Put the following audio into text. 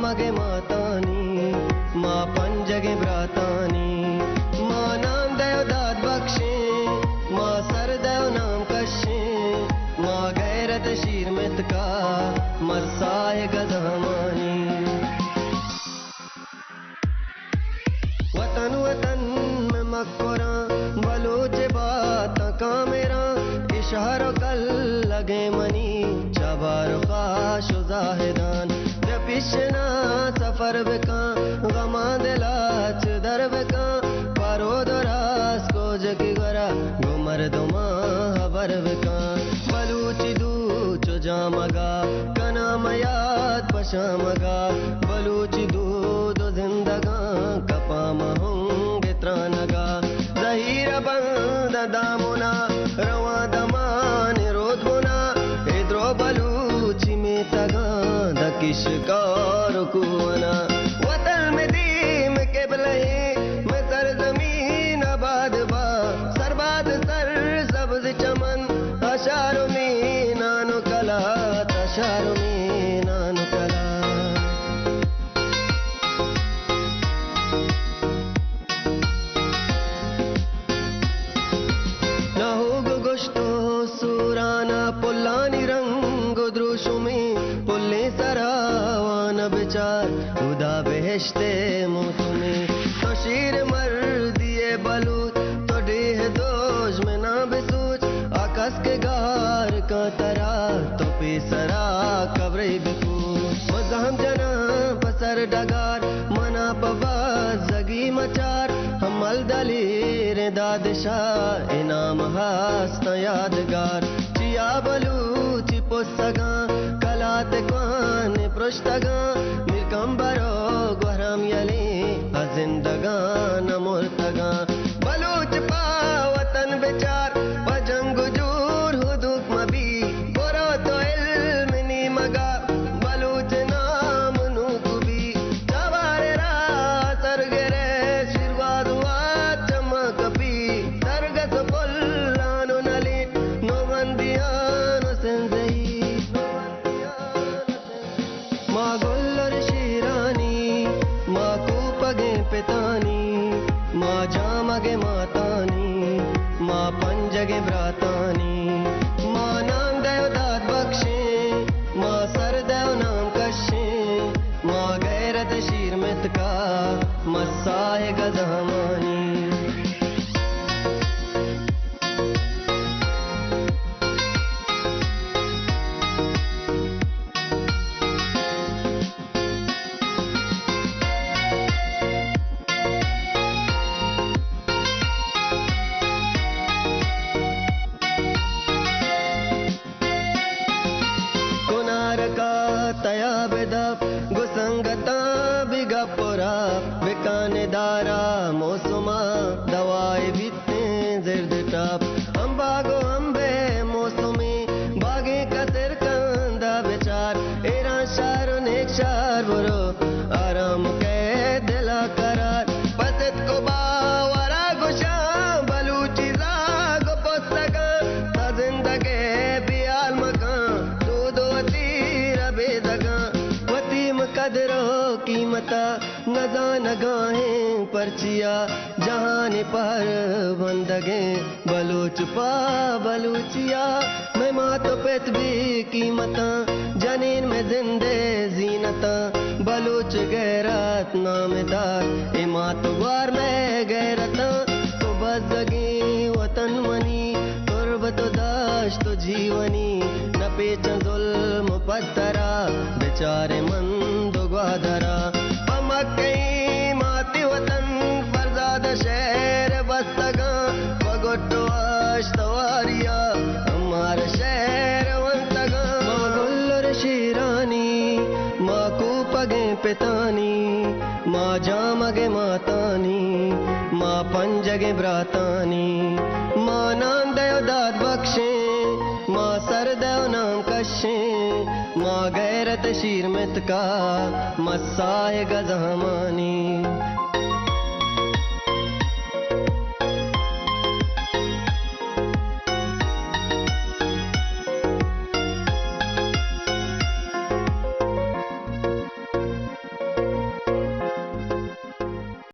जामगे मातानी माँ पंजगे भ्रातानी माँ नाम देव दाद बख्शे माँ सरदेव नाम कशे माँ गैरत शीर मित का मसाए गजमानी वतन वतन में मक्कोरा बलूच बात का मेरा इशारों कल लगे मनी चबार खाश जाहिदान पिछना सफर बेका गमा दिलाच दर बेका पारो दरास को जगी गरा गुमर दुमा हबर बेका बलूची दू चो जामगा कना मयाद पशामगा बलूची दू दो जिंदगा कपा महूंगे त्रानगा जहीर बंद दामुना रवा दमान रोद बुना इद्रो बलूची में तगा दकिश कार कुआना वतन में दीम के बलहे में सरजमीन आबाद बा सरबाद सर सब्ज चमन अशारों में नानो कला तशारों में नानो कला ना हो गोश्तो सुराना पुल्लानी रंग द्रुशु में पुल्ले सरावान बिचार उदा बेहश्ते मुतुमे तो शीर मर दिए बलूच तो डेह दोष में ना बेसूच आकाश के गार का तरा तो पेसरा कब्रे बिकूच मजहम जना पसर डगार मना पवा जगी मचार हमल दलीर दादशाह इनाम हास्त यादगार चिया बलूची पुस्तगा कलात क्वान पृष्ठगा मिर्कंबरो गुहराम यले जिंदगा न मुर्तगा बलूच पावतन बेचार बजंग जूर हुदुक मबी बोरो तो इल्म नी मगा बलूच नाम नुकुबी जवारे रा सरगरे शिरवादुआ चमक पी सरगस पुल्लानो नली नोवंदियानो सेंजई माँ गोल्लर शीरानी माँ कूपगे पितानी माँ जामगे मातानी माँ पंजगे भ्रातानी माँ नाम देव दाद बख्शे माँ सरदेव नाम कशे माँ गैरत शीर मित का मसाए गजमानी तया बेदप गुसंगता बिगपुरा बिकाने दारा मौसुमा दवाई बिते जिर्द टप अम्बागो अम्बे मौसुमी बागे कतर कंदा बेचार एरा शारो नेक शार बुरो आराम के दिला करार पतित को बावरा गुशा बलूची जागो पुस्तका जिंदगे बियाल मकान दूधो तीर बेदगा वतीम कदरो कीमता नगा नगाहें परचिया जहान पर बंदगे बलूच पा बलूचिया मैं मात पेत भी कीमता जनीन में जिंदे जीनता बलूच गैरत नामदार इमात वार में गैरता तो बजगी वतन मनी तुरबत दाश तो जीवनी न पेच जुल्म पत्तरा बेचारे मंद ग्वादरा पमकई माती वतन फरजाद शहर बस्तगा पगोटो अश्तवारिया हमार शहर वंतगा माँ गुल्लर शीरानी माँ कूपगे पितानी माँ जामगे मातानी माँ पंजगे भ्रातानी माँ नाम देव दाद बख्शे माँ सरदेव नाम कशे माँ गैरत शीर मित का मसाए गजमानी।